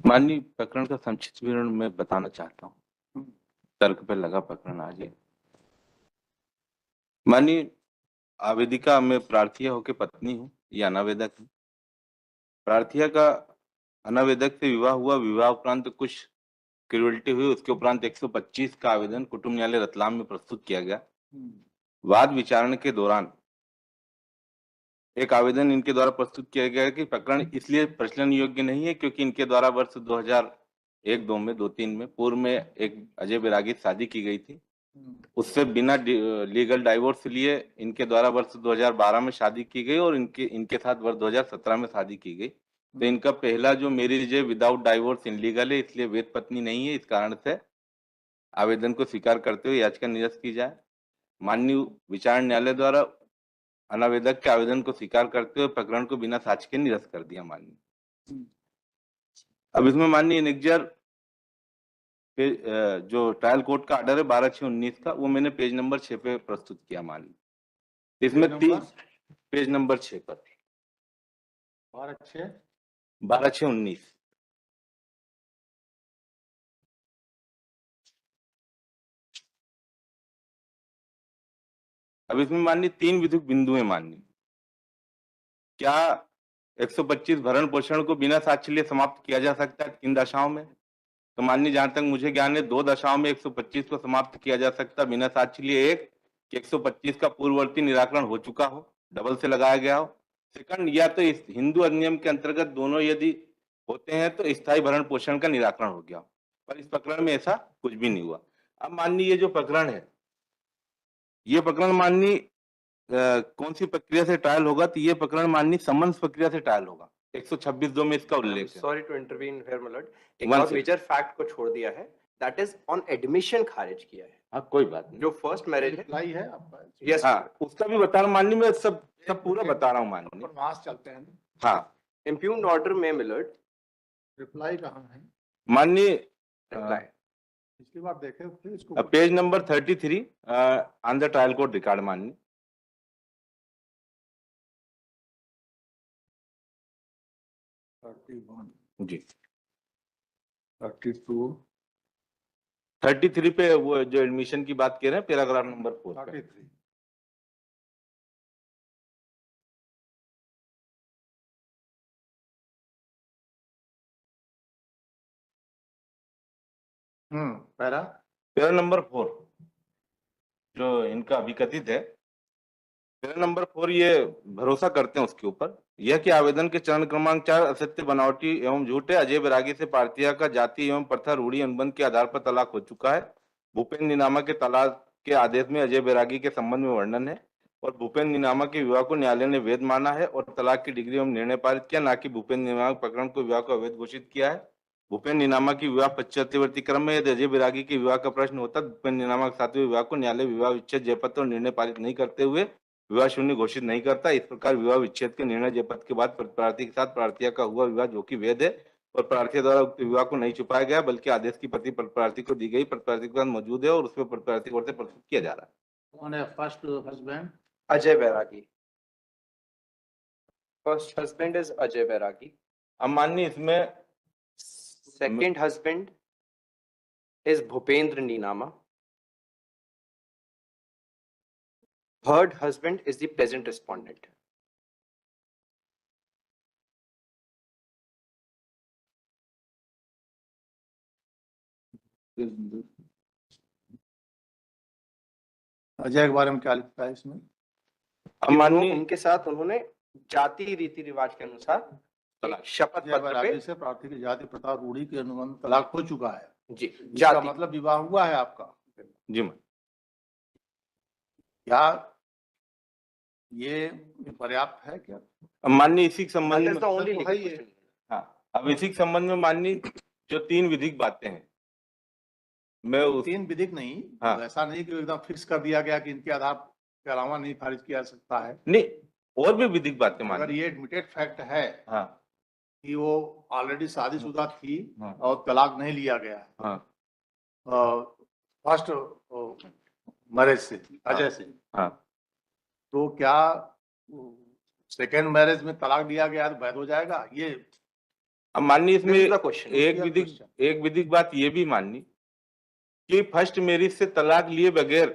माननीय प्रकरण का संक्षिप्त विवरण मैं बताना चाहता हूँ। तर्क पे लगा प्रकरण आज ये। माननीय आवेदिका में प्रार्थिया होकर पत्नी हूँ, ये अनावेदक है। प्रार्थिया का अनावेदक से विवाह हुआ। विवाह उपरांत कुछ क्रूरल्टी हुई। उसके उपरांत 125 का आवेदन कुटुंब न्यायालय रतलाम में प्रस्तुत किया गया। वाद विचारण के दौरान एक आवेदन इनके द्वारा प्रस्तुत किया गया कि प्रकरण इसलिए प्रचलन योग्य नहीं है क्योंकि इनके द्वारा वर्ष 2001-2 में 2-3 में पूर्व में एक अजय बैरागी शादी की गई थी। उससे बिना लीगल डाइवोर्स लिए इनके द्वारा वर्ष 2012 में शादी की गई और इनके साथ वर्ष 2017 में शादी की गई। तो इनका पहला जो मैरिज है विदाउट डाइवोर्स इनलीगल है, इसलिए वेद पत्नी नहीं है। इस कारण से आवेदन को स्वीकार करते हुए याचिका निरस्त की जाए। माननीय विचारण न्यायालय द्वारा अनावेदक के आवेदन को स्वीकार करते हुए प्रकरण को बिना साक्ष्य के निरस्त कर दिया। माननीय अब इसमें माननीय एनेक्जर जो ट्रायल कोर्ट का ऑर्डर है 12/6/19 का, वो मैंने पेज नंबर 6 पे प्रस्तुत किया। माननीय इसमें पेज नंबर 6 पर 12/6/19। अब इसमें माननीय 3 विधिक बिंदु हैं। माननीय क्या 125 भरण पोषण को बिना साक्ष्य लिए समाप्त किया जा सकता है? 3 दशाओं में। तो माननीय जहां तक मुझे ज्ञान है 2 दशाओं में 125 को समाप्त किया जा सकता बिना साक्ष्य लिए। एक कि 125 का पूर्ववर्ती निराकरण हो चुका हो, डबल से लगाया गया हो। सेकंड, या तो इस हिंदू अधिनियम के अंतर्गत दोनों यदि होते हैं तो स्थायी भरण पोषण का निराकरण हो गया। पर इस प्रकरण में ऐसा कुछ भी नहीं हुआ। अब माननीय ये जो प्रकरण है, ये प्रकरण माननीय कौन सी प्रक्रिया से ट्रायल होगा? तो ये प्रकरण माननीय समन्स प्रक्रिया से ट्रायल होगा। 126(2) में इसका उल्लेख है। Sorry to intervene here my lord, एक और मेजर फैक्ट को छोड़ दिया है, दैट इज ऑन एडमिशन खारिज किया है। हाँ, कोई बात नहीं। जो फर्स्ट मैरिज है आपका, यस, हाँ, उसका भी बता रहा हूँ माननीय। मैं सब पूरा बता रहा हूँ माननीय। प्रवास चलते हैं। हाँ, इम्प्यूग्न्ड ऑर्डर में मिलर्ड रिप्लाई कहाँ है? माननीय रिप्लाई पिछली बार देखे थे इसको। Page number 33 on the trial court record. माननीय 31 जी 32 33 पे वो जो एडमिशन की बात कह रहे हैं, पैराग्राफ नंबर 4 पे। 33 पैरा नंबर 4 जो इनका अभिकथित है, पैरा नंबर 4, ये भरोसा करते हैं उसके ऊपर यह कि आवेदन के चरण क्रमांक 4 असत्य, बनावटी एवं झूठे अजय बैरागी से प्रार्थिया का जाति एवं प्रथा रूढ़ी अनुबंध के आधार पर तलाक हो चुका है। भूपेन्द्र निनामा के तलाक के आदेश में अजय बैरागी के संबंध में वर्णन है और भूपेन्द्र निनामा के विवाह को न्यायालय ने वैध माना है और तलाक की डिग्री एवं निर्णय पारित किया, ना कि भूपेन्द्र निनामा प्रकरण को विवाह को अवैध घोषित किया है। भूपेन्द्र निनामा की विवाह पश्चात्यवर्ती क्रम में यदि अजय बैरागी के विवाह का प्रश्न होता, भूपेन्द्र निनामा के साथ विवाह को न्यायालय विवाह विच्छेद जयपत्र और निर्णय पारित नहीं करते हुए विवाह शून्य घोषित नहीं करता। इस प्रकार विवाह विच्छेद के निर्णय जयपत्र के बाद प्रार्थी के साथ प्रार्थिया का हुआ विवाह जो कि वैध है और प्रार्थी द्वारा उक्त विवाह को नहीं छुपाया गया बल्कि आदेश की प्रति प्रार्थी को दी गई, प्रार्थी के पास मौजूद है और उसमें प्रार्थी की ओर से प्रस्तुत किया जा रहा है। कौन है first husband? Ajay Bairagi. First husband is Ajay Bairagi. अब माननीय इसमें second husband is Bhupendra Ninama. Third husband is the present respondent. Ajay के बारे में क्या लिखता है इसमें? उनके साथ उन्होंने जाति रीति रिवाज के अनुसार शपथ पत्र पे से प्रार्थी की जाति प्रथा रूढ़ी के अनुबंध तलाक हो चुका है। जी, जाति मतलब विवाह हुआ है आपका? जी मैम। क्या ये पर्याप्त है क्या? माननीय इसी संबंध में अब इसी संबंध में माननीय जो 3 विधिक बातें हैं, मैं 3 विधिक नहीं, हाँ, ऐसा नहीं कि एकदम फिक्स कर दिया गया कि इनके आधार के अलावा नहीं खारिज किया जा सकता है। नहीं, और भी विधिक बातें माननीय। अगर ये एडमिटेड फैक्ट है हाँ, कि वो ऑलरेडी शादीशुदा थी और तलाक नहीं लिया गया है फर्स्ट मैरिज से अजय से, तो क्या सेकेंड मैरिज में तलाक दिया गया तो वैध हो जाएगा? ये अब माननीय इसमें This is the question. एक विधिक बात ये भी माननी कि फर्स्ट मैरिज से तलाक लिए बगैर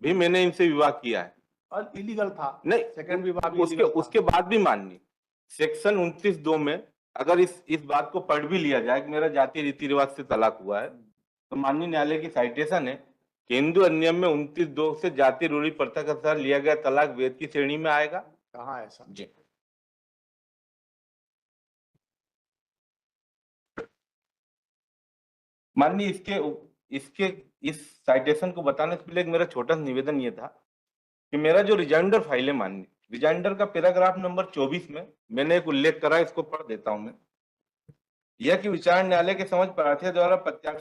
भी मैंने इनसे विवाह किया है, और इलीगल था नहीं सेकंड विवाह भी उसके illegal था। उसके बाद भी माननी सेक्शन 29(2) में अगर इस बात को पढ़ भी लिया जाए कि मेरा जाति रीति रिवाज से तलाक हुआ है, तो माननीय न्यायालय की साइटेशन है कि हिंदू अधिनियम में 29(2) से जाति रूढ़ी प्रथा के अनुसार लिया गया तलाक वेद की श्रेणी में आएगा। कहाँ है ऐसा? जी माननीय इसके इस साइटेशन को बताने से पहले एक मेरा छोटा सा निवेदन ये था कि मेरा जो रिजाइंडर फाइल है माननीय रिजाइंडर का पैराग्राफ नंबर 24 में मैंने एक उल्लेख करा, इसको पढ़ देता हूं मैं। यह कि विचार न्यायालय के समझ प्रत्याशी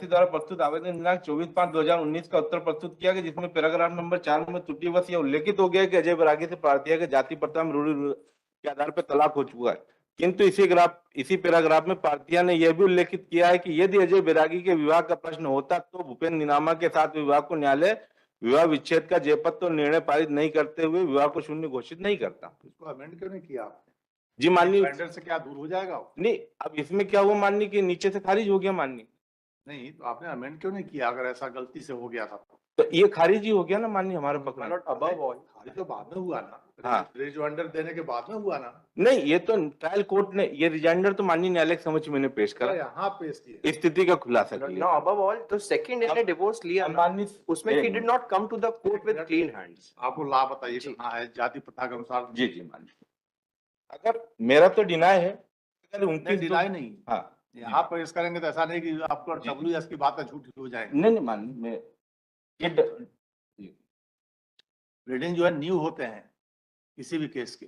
द्वारा प्रस्तुत आवेदन दिनांक 24/5/2019 का उत्तर प्रस्तुत किया गया, जिसमें पैराग्राफ नंबर 4 में त्रुटिवश यह उल्लेखित हो गया कि अजय बैरागी से प्रार्थी के जाति प्रथा में रूढ़ी के आधार पर तलाक हो चुका है, किंतु इसी पैराग्राफ में प्रार्थिया ने यह भी उल्लेखित किया है कि यदि अजय बैरागी के विवाह का प्रश्न होता तो भूपेन्द्र निनामा के साथ विवाह को न्यायालय विवाह विच्छेद का जयपत्र और निर्णय पारित नहीं करते हुए विवाह को शून्य घोषित नहीं करता। इसको अमेंड क्यों नहीं किया आपने? जी माननीय रिजाइंडर से क्या दूर हो जाएगा वो? नहीं, अब इसमें क्या हुआ माननीय कि नीचे से खारिज हो गया माननीय, नहीं तो आपने अमेंड क्यों नहीं किया अगर ऐसा गलती से हो गया था तो ये खारिज ही हो गया ना माननीय हमारे पक्ष में। above all. खाली तो बाद में हुआ ना, हाँ। रिजाइंडर देने के बाद में हुआ ना। नहीं, ये तो ट्रायल कोर्ट ने ये रिजाइंडर तो माननीय न्यायालय के समक्ष मैंने पेश करा, यहाँ पेश किया स्थिति का खुलासा No, किया। above all, तो second इसने divorce लिया ना, माननीय उसमें he did not come to the court with clean hands. आपको ला बताइए जी। कहाँ है जाति प्रथा के अनुसार? जी माननीय, अगर मेरा तो डिनाय है, अगर 29 डिनाई नहीं, हाँ यहाँ पेश करेंगे तो ऐसा नहीं कि आपको जी। WS की बातें झूठी हो जाएंगी। नहीं माननीय रीडिंग जो है न्यू होते हैं किसी भी केस के।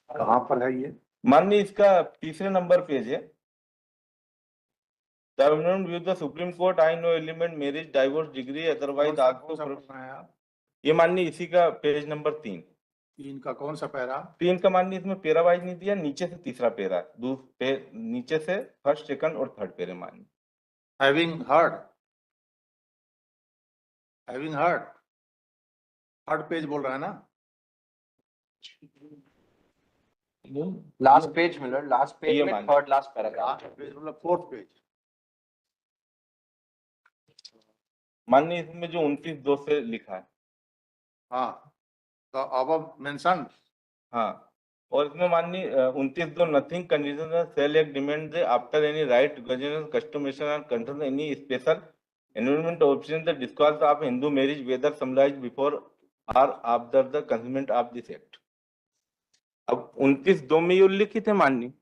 कहाँ पर है ये? माननीय इसका तीसरे नंबर पेज है। Terminum with the Supreme Court, I know element marriage, divorce degree, otherwise कौन सा also पढ़ना है आप? ये माननीय इसी का पेज नंबर 3। 3 का कौन सा पैरा? 3 का माननीय इसमें पेरा वाइज नहीं दिया, नीचे से तीसरा पेरा, नीचे से फर्स्ट सेकंड और थर्ड पेरे माननीय। Having heard थर्ड पेज बोल रहा है ना? Last page Miller, last page ये में मान- third last paragraph. Last page मतलब फोर्थ पेज। माननीय इसमें जो 29(2) से लिखा है, हाँ तो अब मेंशन हाँ, और इसमें माननीय 29(2) नथिंग कंडीशन सेल एक deemed after any right governance custom and control any special environment option the discourse of Hindu marriage whether समलाइज before or after the commencement of this act. अब 29(2) में ये उल्लिखित है माननीय।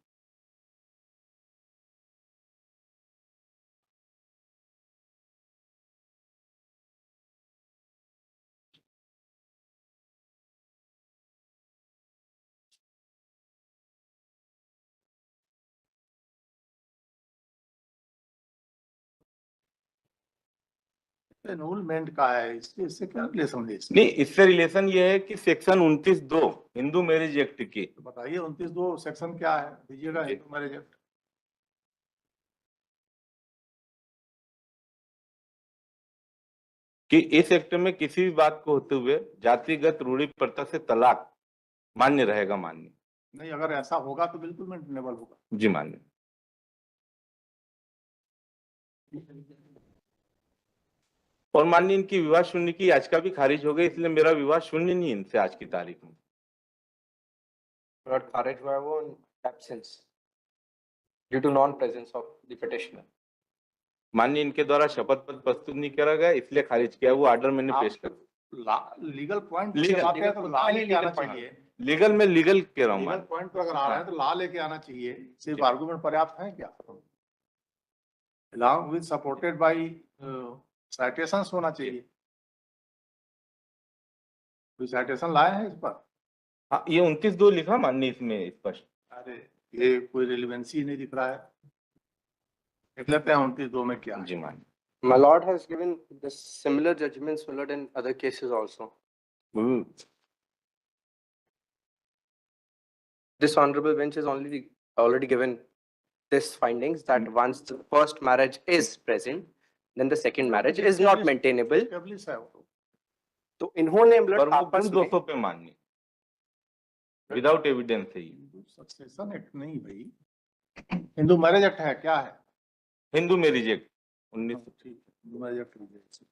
एनरोलमेंट का है, इससे क्या रिलेशन है इसका? नहीं, इससे रिलेशन ये है कि सेक्शन 29(2) हिंदू मैरिज एक्ट की, तो बताइए 29(2) सेक्शन क्या है, दीजिएगा जी। Hindu marriage act. कि इस एक्ट में किसी भी बात को होते हुए जातिगत रूढ़ी प्रथा से तलाक मान्य रहेगा मान्य। नहीं अगर ऐसा होगा तो बिल्कुल मेंटेनेबल होगा। जी मान्य। और माननीय इनकी विवाह शून्य की याचिका भी खारिज हो गई, इसलिए मेरा विवाह शून्य नहीं इनसे आज की तारीख में। Not खारिज हुआ है वो absence due to non-presence of the petitioner. माननीय इनके द्वारा शपथ पत्र प्रस्तुत नहीं करा गया, इसलिए खारिज किया। वो ऑर्डर मैंने पेश कर लीगल पॉइंट Legal- आते हैं तो ला लेके आना point चाहिए। लीगल में लीगल कह रहा हूँ लीगल माननीय। पॉइंट पर अगर आ रहे हैं तो ला लेके आना चाहिए। सिर्फ आर्गुमेंट पर्याप्त है क्या? along with supported by citations होना चाहिए। कोई citation लाए हैं इस पर? हाँ, ये 29(2) लिखा माननीय इसमें स्पष्ट। अरे ये कोई रिलेवेंसी नहीं दिख रहा है। देख लेते हैं 29(2) में क्या है। जी माननीय। My lord has given the similar judgments Miller in other cases also. This honorable bench has already given this findings that once the first marriage is present, then the second marriage is not maintainable. Established है वो। तो इन्होंने पर मतलब वो आपस bill में 200 पे मान्य विदाउट एविडेंस है ये। हिंदू सक्सेशन एक्ट नहीं भाई, हिंदू मैरिज एक्ट है, क्या है? हिंदू मैरिज एक्ट 19 ठीक है, हिंदू मैरिज एक्ट लीजिए।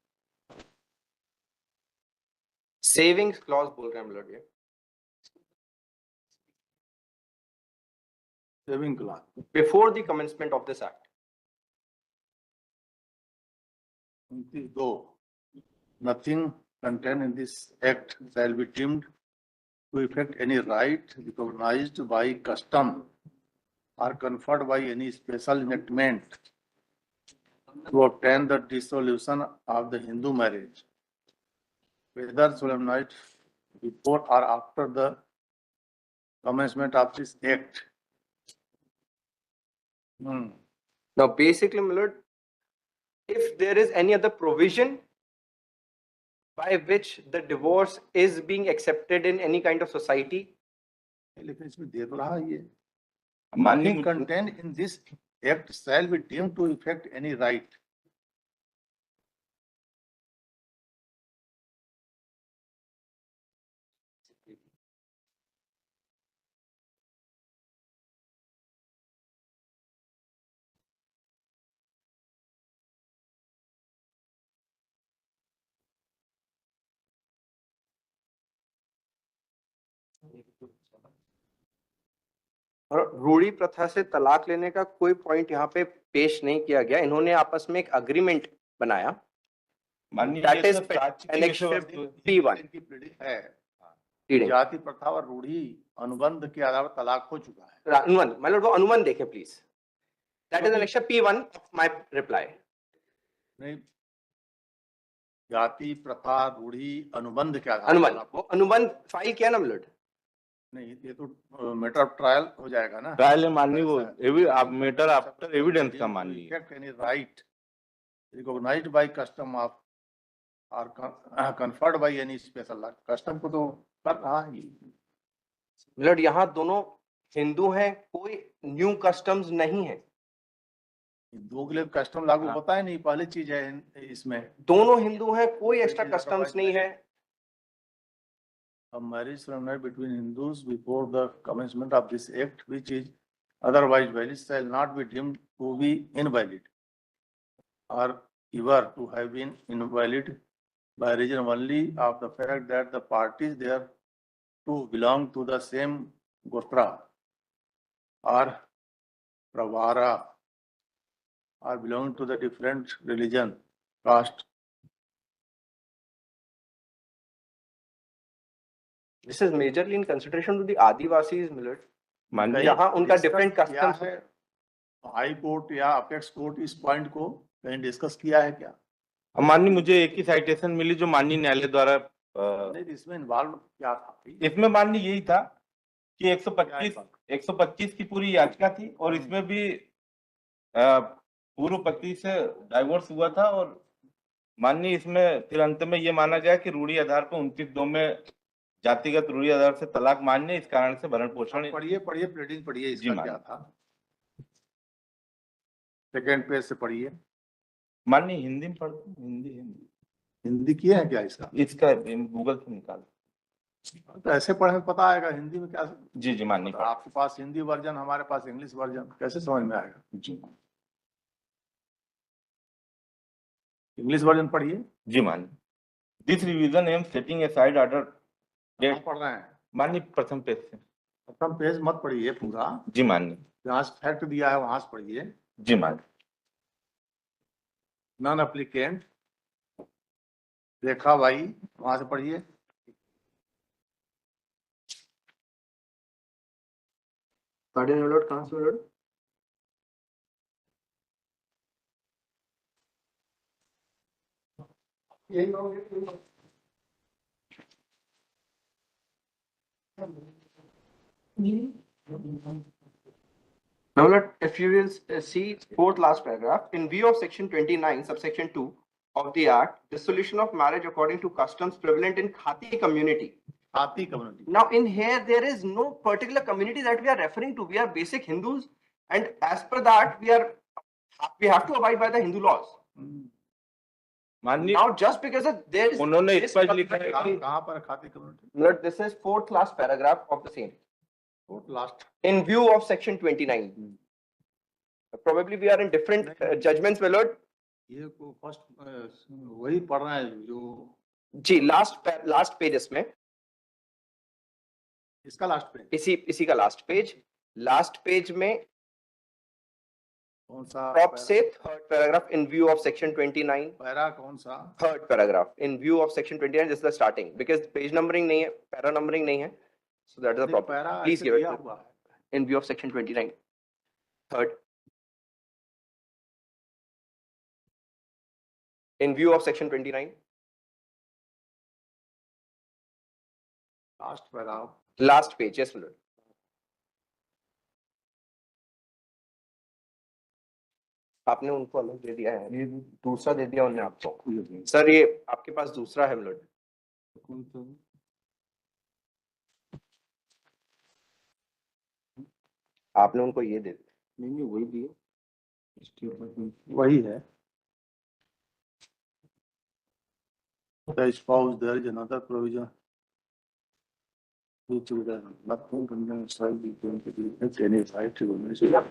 सेविंग्स क्लॉज बोल रहे हैं हम लोग ये। Saving clause Before the commencement of this act. 29(2). Nothing contained in this act shall be deemed to effect any right recognized by custom or conferred by any special enactment to obtain the dissolution of the Hindu marriage, whether solemnized before or after the commencement of this act. Now basically my lord, if there is any other provision by which the divorce is being accepted in any kind of society, लेकिन इसमें दे तो रहा है ये, मान्य nothing contained in this act shall be deemed to effect any right. और रूढ़ी प्रथा से तलाक लेने का कोई पॉइंट यहाँ पे पेश नहीं किया गया। इन्होंने आपस में एक अग्रीमेंट बनाया। मान्य That is annexure P1 इनकी pleading है, Pleading. जाति प्रथा और रूढ़ी अनुबंध के आधार पर तलाक हो चुका है। अनुबंध मतलब वो अनुबंध देखे please. That is annexure P1 of my reply. नहीं, जाति प्रथा रूढ़ी अनुबंध के आधार अनुबंध, पर वो अनुबंध फाइल किया ना मिलट। नहीं, ये तो मैटर ऑफ ट्रायल हो जाएगा ना। ट्रायल मान्य वो मैटर आफ्टर एविडेंस का मान्य effect any right recognized by custom of or conferred by any special law. Custom को तो कर रहा है ये। मिलट यहाँ दोनों हिंदू हैं, कोई न्यू कस्टम्स नहीं है। हिंदुओं के लिए कस्टम लागू होता है नहीं, पहली चीज है इसमें। दोनों हिंदू हैं, कोई एक्स्ट्रा कस्टम्स नहीं है। A marriage solemnized between Hindus before the commencement of this act, which is otherwise valid, shall not be deemed to be invalid or ever to have been invalid by reason only of the fact that the parties there to belong to the same gotra or pravara or belong to the different religion, caste. This is majorly in consideration to the Adivasis, milord. मान्य यहाँ उनका Discuss different किया customs है, high court या apex court इस point को कहीं discuss किया है क्या? मान्य मुझे एक ही साइटेशन मिली जो माननीय न्यायालय द्वारा नहीं, इसमें इन्वॉल्व क्या था? इसमें मान्य यही था कि 125 की पूरी याचिका थी और इसमें भी पूर्व पति से डाइवोर्स हुआ था और माननीय इसमें फिर अंत में ये माना गया कि रूढ़ी आधार पर 29(2) में जातिगत रूढ़ी आधार से तलाक मान्य, इस कारण से भरण पोषण। पढ़िए प्लेडिंग पढ़िए, जी, इसका क्या था? सेकेंड पेज से पढ़िए। मान्य हिंदी में पढ़ते हैं, हिंदी किया है क्या इसका? इसका गूगल से निकाल। तो ऐसे पढ़े पता आएगा, हिंदी में क्या? जी जी मान्य। आपके पास हिंदी वर्जन, हमारे पास इंग्लिश वर्जन, कैसे समझ में आएगा? जी इंग्लिश वर्जन पढ़िए। जी मान्य। This revision am setting aside order पढ़ रहे हैं मान्य प्रथम पेज से। प्रथम पेज मत पढ़िए पूरा, जी मान्य। जहाँ से फैक्ट दिया है वहां से पढ़िए। जी मान्य। नॉन एप्लीकेंट रेखा भाई, वहां से पढ़िए। मिलट कहाँ से millet? Now, if you will see fourth last paragraph, in view of section 29, subsection 2 of the Act, dissolution of marriage according to customs prevalent in Khati community. Khati community. Now, in here, there is no particular community that we are referring to. We are basic Hindus, and as per that, we have to abide by the Hindu laws. माननीय Now just because of there is उन्होंने this स्पष्ट लिखा है कहाँ कि कहाँ पर खाती community? Lord, this is fourth last paragraph of the same. Fourth last. In view of section 29. Probably we are in different judgments, my lord. ये को फर्स्ट वही पढ़ रहे हैं जो जी last page इसमें इसका लास्ट पेज इसी का last page में कौन सा? prop से third paragraph in view of section 29. Para कौन सा? Third paragraph in view of section 29. This is the starting because page numbering नहीं है, para numbering नहीं है, so that is the problem. Para Please ऐसे give it दिया to- हुआ है। in view of section 29. Third. In view of section 29. Last para Last page, yes, my lord. आपने उनको अलग दे दिया है, ये दूसरा दे दिया उन्होंने आपको। सर ये आपके पास दूसरा है, my lord। आपने उनको ये दे दिया। नहीं वही दिया, वही है। The spouse, there is another provision which would have nothing to do with going to be at any right to women.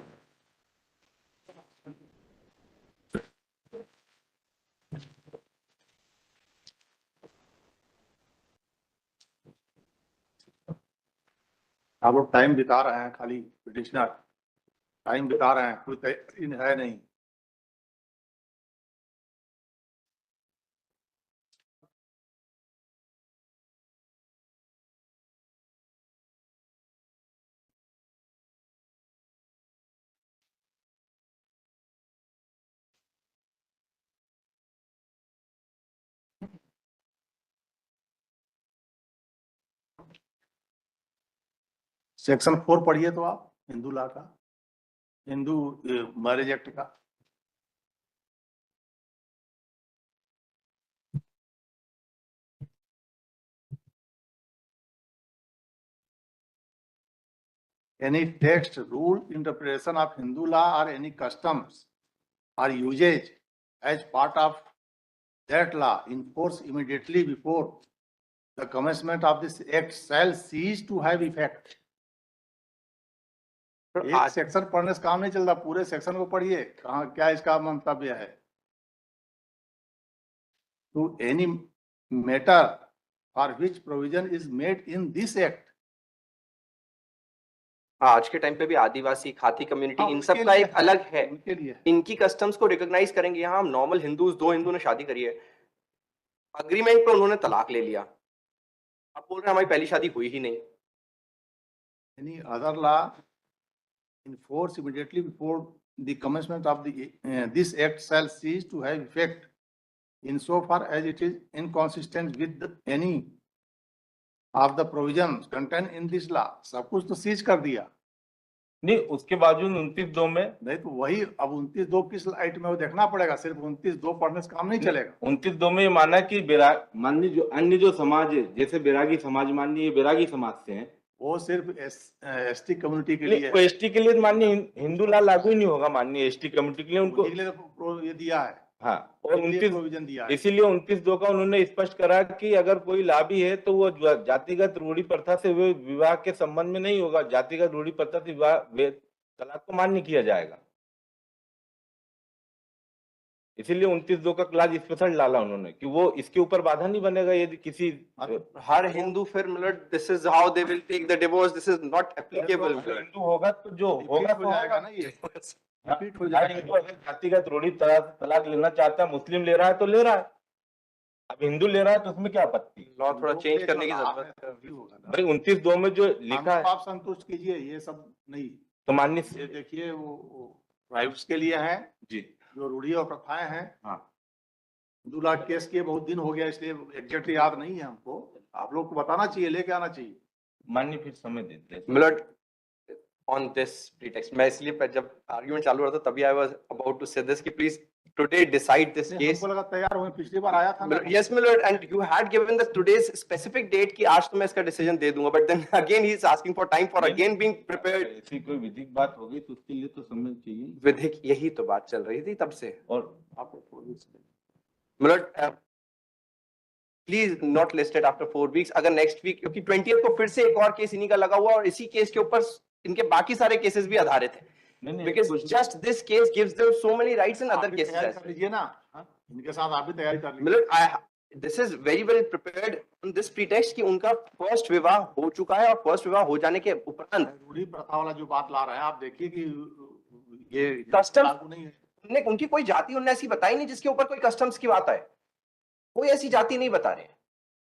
आप लोग टाइम बिता रहे हैं, खाली पिटिशनर टाइम बिता रहे हैं, कोई तय है नहीं। सेक्शन 4 पढ़िए तो आप हिंदू लॉ का, हिंदू मैरिज एक्ट का। Any text, rule, interpretation of Hindu law or any customs or usage as part of that law in force immediately before the commencement of this act shall cease to have effect. एक section पढ़ने से काम नहीं चलता, पूरे section को पढ़िए, कहाँ क्या इसका मंतव्य है। To any matter for which provision is made in this act. आज के टाइम पे भी आदिवासी खाती कम्युनिटी इन सब उनके का लिए एक अलग है, उनके लिए इनकी कस्टम्स को रिकॉग्नाइज करेंगे। यहाँ हम नॉर्मल हिंदूज, दो हिंदू ने शादी करी है, अग्रीमेंट पे उन्होंने तलाक ले लिया, आप बोल रहे हैं हमारी पहली शादी हुई ही नहीं। any other law in force immediately before the commencement of the this act shall cease to have effect insofar as it is inconsistent with any of the provisions contained in this law. सब कुछ तो seize कर दिया नहीं, उसके बावजूद 29(2) में नहीं तो वही अब 29(2) किस लाइट में वो देखना पड़ेगा, सिर्फ 29(2) पढ़ने से काम नहीं चलेगा। 29(2) में ये माना कि माननीय जो अन्य जो समाज है, जैसे बैरागी समाज, माननीय ये बैरागी समाज से हैं, वो सिर्फ एसटी कम्युनिटी के लिए वो एसटी के लिए माननीय हिंदू लॉ लागू ही नहीं होगा। माननीय एसटी कम्युनिटी के लिए उनको ये दिया है, हाँ, और 29 प्रोविजन दिया है। इसीलिए 29(2) का उन्होंने स्पष्ट करा कि अगर कोई लाभ भी है तो वो जातिगत रूढ़ी प्रथा से विवाह के संबंध में नहीं होगा, जातिगत रूढ़ी प्रथा से विवाह तलाक को मान्य किया जाएगा। इसीलिए 29(2) का क्लास स्पेशल डाला उन्होंने कि वो इसके ऊपर बाधा नहीं बनेगा यदि किसी हर हिंदू फिर मतलब this is how they will take the divorce, this is not applicable. Hindu होगा तो जो होगा हो जाएगा ना, ये रिपीट हो हर जाएगा। हिंदू अगर जातिगत रूढ़ी तलाक लेना चाहता है, मुस्लिम ले रहा है तो ले रहा है, अब हिंदू ले रहा है तो उसमें क्या आपत्ति। लॉ थोड़ा चेंज करने की जरूरत है। भाई 29(2) में जो लिखा है आप संतुष्ट कीजिए, ये सब नहीं। तो माननीय ये देखिए वो ट्राइब्स के लिए है जी, जो रूढ़ी और प्रथाएं हैं। हाँ, 2 लाख केस किए बहुत दिन हो गया, इसलिए एग्जैक्टली याद नहीं है हमको। आप लोग को बताना चाहिए, लेके आना चाहिए। माननीय फिर समय देते हैं। मिलट ऑन दिस प्रीटेक्स्ट, मैं इसलिए जब आर्गुमेंट चालू रहा था तभी I was about to say this कि please today decide this case. हमको लगा तैयार हुए, पिछली बार आया था ना। Yes milord, and you had given the today's specific date कि आज तो मैं इसका डिसीजन दे दूंगा, but then again he is asking for time for again being prepared. ऐसी कोई विधिक बात होगी तो उसके लिए तो समय चाहिए। विधिक, यही तो बात चल रही थी तब से। और आप मतलब please not listed after 4 weeks. अगर नेक्स्ट वीक, क्योंकि 20th को फिर से एक और केस इन्हीं का लगा हुआ और इसी केस के ऊपर इनके बाकी सारे केसेस भी आधारित हैं, नहीं because just this case gives them so many rights in आप अदर भी केसेस। तैयारी कर लीजिए ना, हाँ? इनके साथ आप भी तैयारी कर लीजिए। मतलब this is very well prepared on this pretext कि उनका फर्स्ट विवाह हो चुका है और फर्स्ट विवाह हो जाने के उपरांत रूढ़ी प्रथा वाला जो बात ला रहे हैं, आप देखिए कि ये Custom- लागू नहीं है। उनकी कोई जाति उन्होंने ऐसी बताई नहीं जिसके ऊपर कोई कस्टम्स की बात आए। कोई ऐसी जाति नहीं बता रहे हैं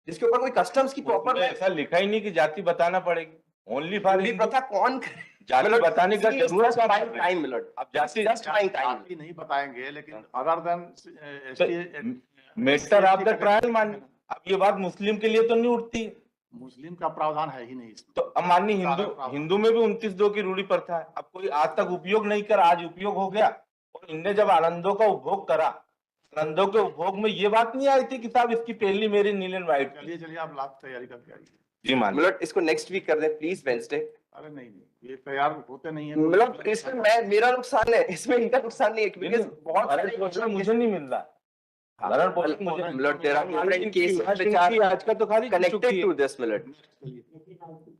जिसके ऊपर कोई कस्टम्स की उसमें प्रॉपर ऐसा लिखा ही नहीं कि जाति बताना पड़ेगी, ओनली फॉर रूढ़ी प्रथा कौन करे? जाति बताने का जरूरत क्या है? टाइम मिलट अब जाति जस्ट बाइंग टाइम। जाति नहीं बताएंगे, लेकिन other than matter of the trial मान। अब ये बात मुस्लिम के लिए तो नहीं उठती, मुस्लिम का प्रावधान है ही नहीं इसमें। तो अब मानिए हिंदू में भी 29-2 की रूढ़ी प्रथा है। अब कोई आज तक उपयोग नहीं करा, आज उपयोग हो गया और इनने जब आनंदों का उपभोग करा, आनंदों के उपभोग में ये बात नहीं आई थी कि साहब इसकी पहली मेरी नील एंड व्हाइट। चलिए चलिए, आप लाख तैयारी करके आइए। जी मान मिलट इसको नेक्स्ट वीक कर दें प्लीज, वेडनेसडे। अरे नहीं नहीं, ये तैयार होते नहीं है। मतलब इसमें मेरा नुकसान है, इसमें इनका नुकसान नहीं है, क्योंकि बहुत सारे मुझे नहीं मिल रहा भरण पोषण मुझे मिलट तेरा आज का तो खाली कनेक्टेड टू दिस मिलट। चलिए।